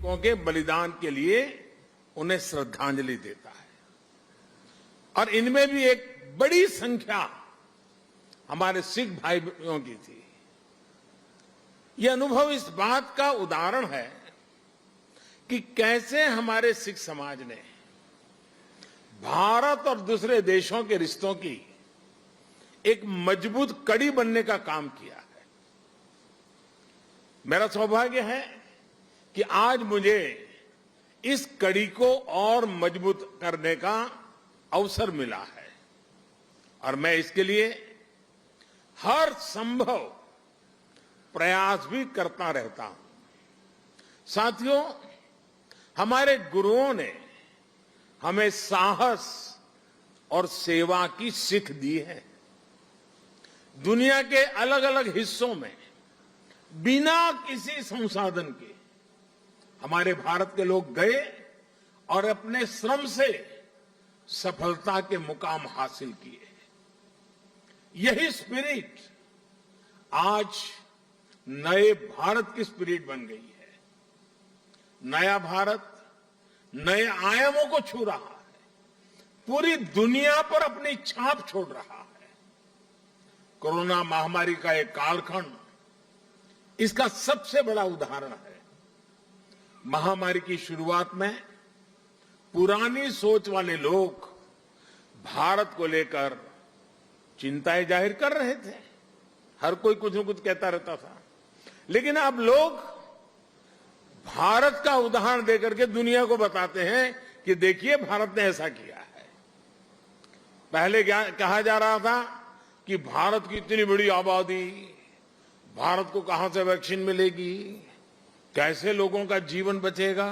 सैनिकों के बलिदान के लिए उन्हें श्रद्धांजलि देता है। और इनमें भी एक बड़ी संख्या हमारे सिख भाइयों की थी। यह अनुभव इस बात का उदाहरण है कि कैसे हमारे सिख समाज ने भारत और दूसरे देशों के रिश्तों की एक मजबूत कड़ी बनने का काम किया है। मेरा सौभाग्य है कि आज मुझे इस कड़ी को और मजबूत करने का अवसर मिला है और मैं इसके लिए हर संभव प्रयास भी करता रहता हूं। साथियों, हमारे गुरुओं ने हमें साहस और सेवा की सीख दी है। दुनिया के अलग अलग हिस्सों में बिना किसी संसाधन के हमारे भारत के लोग गए और अपने श्रम से सफलता के मुकाम हासिल किए। यही स्पिरिट आज नए भारत की स्पिरिट बन गई है। नया भारत नए आयामों को छू रहा है, पूरी दुनिया पर अपनी छाप छोड़ रहा है। कोरोना महामारी का एक कालखंड इसका सबसे बड़ा उदाहरण है। महामारी की शुरुआत में पुरानी सोच वाले लोग भारत को लेकर चिंताएं जाहिर कर रहे थे। हर कोई कुछ न कुछ कहता रहता था, लेकिन अब लोग भारत का उदाहरण देकर के दुनिया को बताते हैं कि देखिए भारत ने ऐसा किया है। पहले क्या कहा जा रहा था कि भारत की इतनी बड़ी आबादी, भारत को कहां से वैक्सीन मिलेगी, कैसे लोगों का जीवन बचेगा।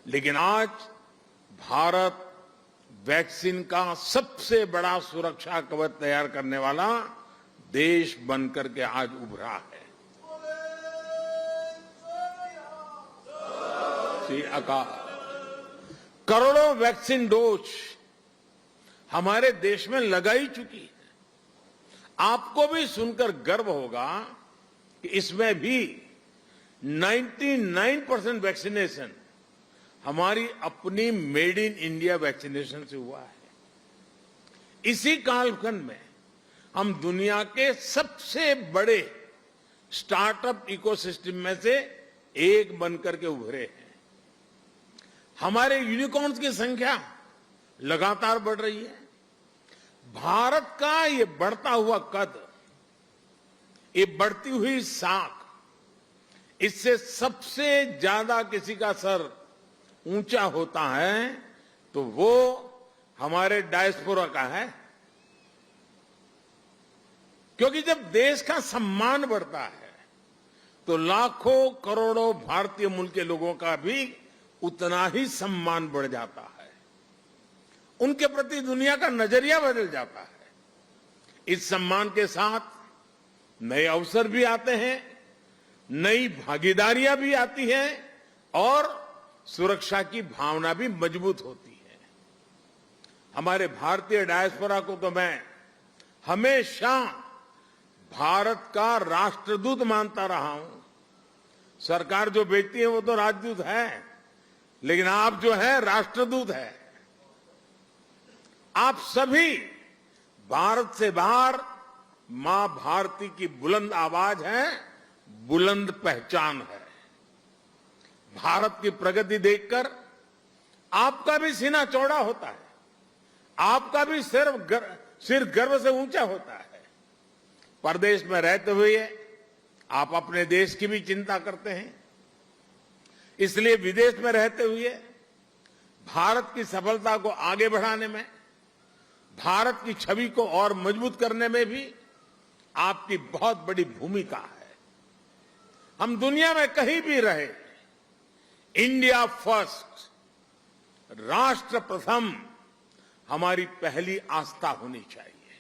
लेकिन आज भारत वैक्सीन का सबसे बड़ा सुरक्षा कवच तैयार करने वाला देश बनकर के आज उभरा है। श्री अकाल करोड़ों वैक्सीन डोज हमारे देश में लगाई चुकी है। आपको भी सुनकर गर्व होगा कि इसमें भी 99% वैक्सीनेशन हमारी अपनी मेड इन इंडिया वैक्सीनेशन से हुआ है। इसी कालखंड में हम दुनिया के सबसे बड़े स्टार्टअप इकोसिस्टम में से एक बनकर के उभरे हैं। हमारे यूनिकॉर्न्स की संख्या लगातार बढ़ रही है। भारत का ये बढ़ता हुआ कद, ये बढ़ती हुई साख, इससे सबसे ज्यादा किसी का सर ऊंचा होता है तो वो हमारे डायस्पोरा का है। क्योंकि जब देश का सम्मान बढ़ता है तो लाखों करोड़ों भारतीय मूल के लोगों का भी उतना ही सम्मान बढ़ जाता है। उनके प्रति दुनिया का नजरिया बदल जाता है। इस सम्मान के साथ नए अवसर भी आते हैं, नई भागीदारियां भी आती हैं और सुरक्षा की भावना भी मजबूत होती है। हमारे भारतीय डायस्पोरा को तो मैं हमेशा भारत का राष्ट्रदूत मानता रहा हूं। सरकार जो भेजती है वो तो राजदूत है, लेकिन आप जो है राष्ट्रदूत है। आप सभी भारत से बाहर मां भारती की बुलंद आवाज है, बुलंद पहचान है। भारत की प्रगति देखकर आपका भी सीना चौड़ा होता है, आपका भी सिर गर्व से ऊंचा होता है। परदेश में रहते हुए आप अपने देश की भी चिंता करते हैं, इसलिए विदेश में रहते हुए भारत की सफलता को आगे बढ़ाने में, भारत की छवि को और मजबूत करने में भी आपकी बहुत बड़ी भूमिका है। हम दुनिया में कहीं भी रहे, इंडिया फर्स्ट, राष्ट्र प्रथम हमारी पहली आस्था होनी चाहिए।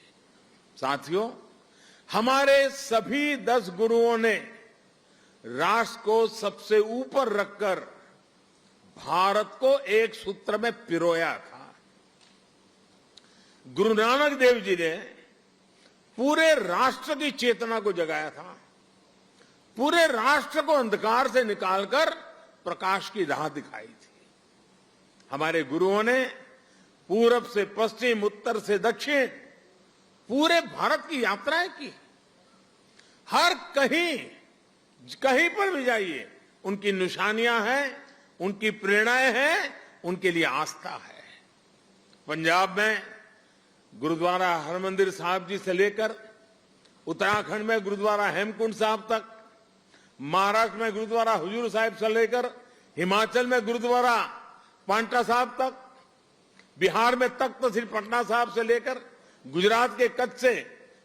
साथियों, हमारे सभी 10 गुरुओं ने राष्ट्र को सबसे ऊपर रखकर भारत को एक सूत्र में पिरोया था। गुरु नानक देव जी ने पूरे राष्ट्र की चेतना को जगाया था, पूरे राष्ट्र को अंधकार से निकालकर प्रकाश की राह दिखाई थी। हमारे गुरुओं ने पूरब से पश्चिम, उत्तर से दक्षिण पूरे भारत की यात्राएं की। हर कहीं पर भी जाइए उनकी निशानियां हैं, उनकी प्रेरणाएं हैं, उनके लिए आस्था है। पंजाब में गुरुद्वारा हरमंदिर साहिब जी से लेकर उत्तराखंड में गुरुद्वारा हेमकुंड साहिब तक, महाराष्ट्र में गुरुद्वारा हुजूर साहिब से लेकर हिमाचल में गुरुद्वारा पांटा साहिब तक, बिहार में तख्त श्री पटना साहिब से लेकर गुजरात के कच्छ से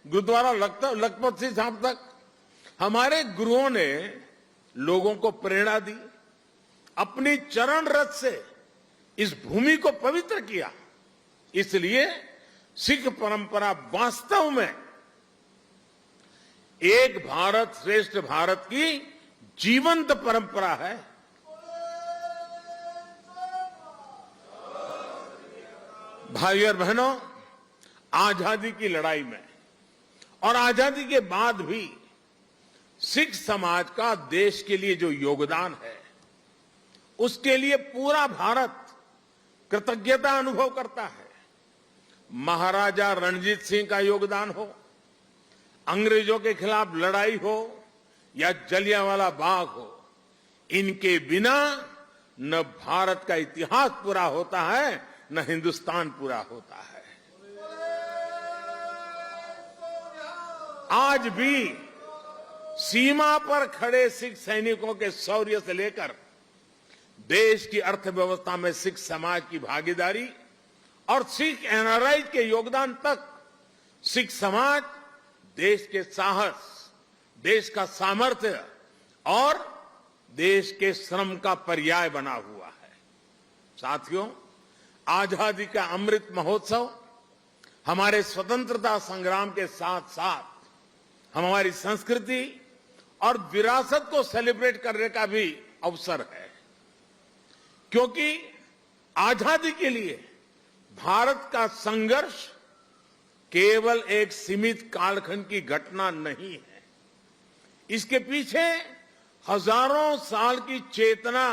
गुरुद्वारा लखपत सिंह साहिब तक हमारे गुरुओं ने लोगों को प्रेरणा दी, अपनी चरण रथ से इस भूमि को पवित्र किया। इसलिए सिख परंपरा वास्तव में एक भारत श्रेष्ठ भारत की जीवंत परंपरा है। भाई और बहनों, आजादी की लड़ाई में और आजादी के बाद भी सिख समाज का देश के लिए जो योगदान है, उसके लिए पूरा भारत कृतज्ञता अनुभव करता है। महाराजा रणजीत सिंह का योगदान हो, अंग्रेजों के खिलाफ लड़ाई हो या जलियांवाला बाग हो, इनके बिना न भारत का इतिहास पूरा होता है, न हिंदुस्तान पूरा होता है। आज भी सीमा पर खड़े सिख सैनिकों के शौर्य से लेकर देश की अर्थव्यवस्था में सिख समाज की भागीदारी और सिख एनआरआई के योगदान तक सिख समाज देश के साहस, देश का सामर्थ्य और देश के श्रम का पर्याय बना हुआ है। साथियों, आजादी का अमृत महोत्सव हमारे स्वतंत्रता संग्राम के साथ साथ हमारी संस्कृति और विरासत को सेलिब्रेट करने का भी अवसर है, क्योंकि आजादी के लिए भारत का संघर्ष केवल एक सीमित कालखंड की घटना नहीं है। इसके पीछे हजारों साल की चेतना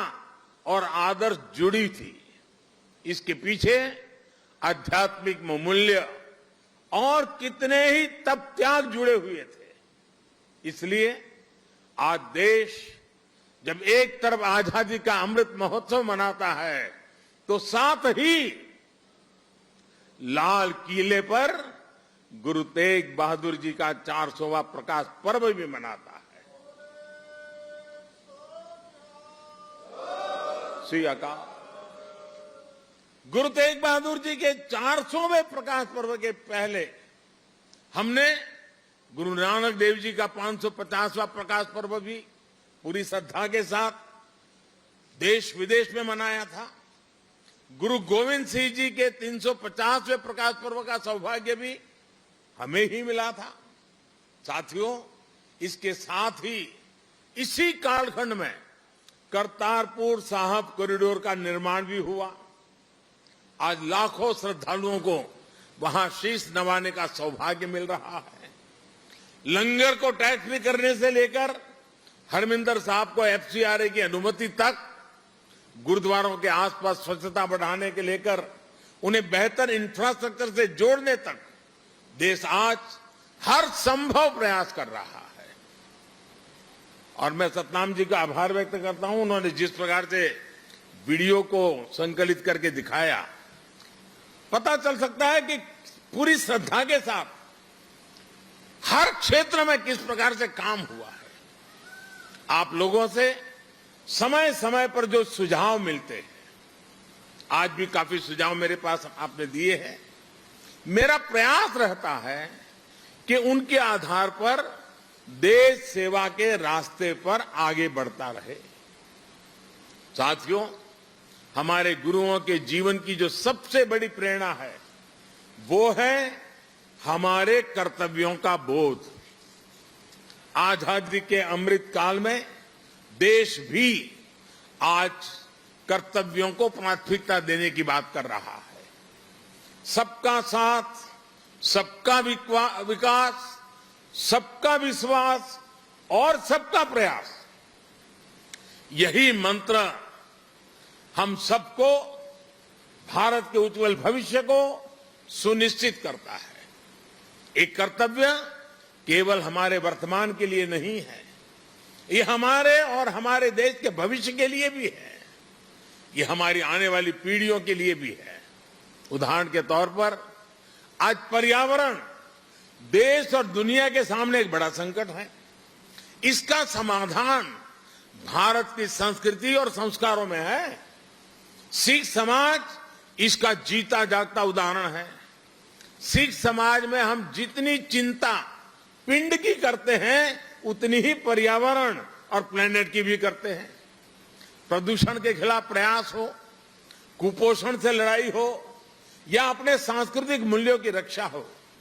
और आदर्श जुड़ी थी। इसके पीछे आध्यात्मिक मूल्य और कितने ही तप त्याग जुड़े हुए थे। इसलिए आज देश जब एक तरफ आजादी का अमृत महोत्सव मनाता है, तो साथ ही लाल किले पर गुरु तेग बहादुर जी का 400वां प्रकाश पर्व भी मनाता है। श्री अकाल। गुरु तेग बहादुर जी के 400वें प्रकाश पर्व के पहले हमने गुरु नानक देव जी का 550वां प्रकाश पर्व भी पूरी श्रद्धा के साथ देश विदेश में मनाया था। गुरु गोविंद सिंह जी के 350वें प्रकाश पर्व का सौभाग्य भी हमें ही मिला था। साथियों, इसके साथ ही इसी कालखंड में करतारपुर साहिब कॉरिडोर का निर्माण भी हुआ। आज लाखों श्रद्धालुओं को वहां शीश नवाने का सौभाग्य मिल रहा है। लंगर को टैक्स फ्री करने से लेकर हरमिंदर साहब को एफसीआरए की अनुमति तक, गुरुद्वारों के आसपास स्वच्छता बढ़ाने के लेकर उन्हें बेहतर इंफ्रास्ट्रक्चर से जोड़ने तक देश आज हर संभव प्रयास कर रहा है। और मैं सतनाम जी का आभार व्यक्त करता हूं। उन्होंने जिस प्रकार से वीडियो को संकलित करके दिखाया, पता चल सकता है कि पूरी श्रद्धा के साथ हर क्षेत्र में किस प्रकार से काम हुआ है। आप लोगों से समय समय पर जो सुझाव मिलते हैं, आज भी काफी सुझाव मेरे पास आपने दिए हैं। मेरा प्रयास रहता है कि उनके आधार पर देश सेवा के रास्ते पर आगे बढ़ता रहे। साथियों, हमारे गुरुओं के जीवन की जो सबसे बड़ी प्रेरणा है, वो है हमारे कर्तव्यों का बोध। आजादी के अमृत काल में देश भी आज कर्तव्यों को प्राथमिकता देने की बात कर रहा है। सबका साथ, सबका विकास, सबका विश्वास और सबका प्रयास, यही मंत्र हम सबको भारत के उज्जवल भविष्य को सुनिश्चित करता है। एक कर्तव्य केवल हमारे वर्तमान के लिए नहीं है, ये हमारे और हमारे देश के भविष्य के लिए भी है, ये हमारी आने वाली पीढ़ियों के लिए भी है। उदाहरण के तौर पर आज पर्यावरण देश और दुनिया के सामने एक बड़ा संकट है। इसका समाधान भारत की संस्कृति और संस्कारों में है। सिख समाज इसका जीता जागता उदाहरण है। सिख समाज में हम जितनी चिंता पिंड की करते हैं, उतनी ही पर्यावरण और प्लेनेट की भी करते हैं। प्रदूषण के खिलाफ प्रयास हो, कुपोषण से लड़ाई हो या अपने सांस्कृतिक मूल्यों की रक्षा हो,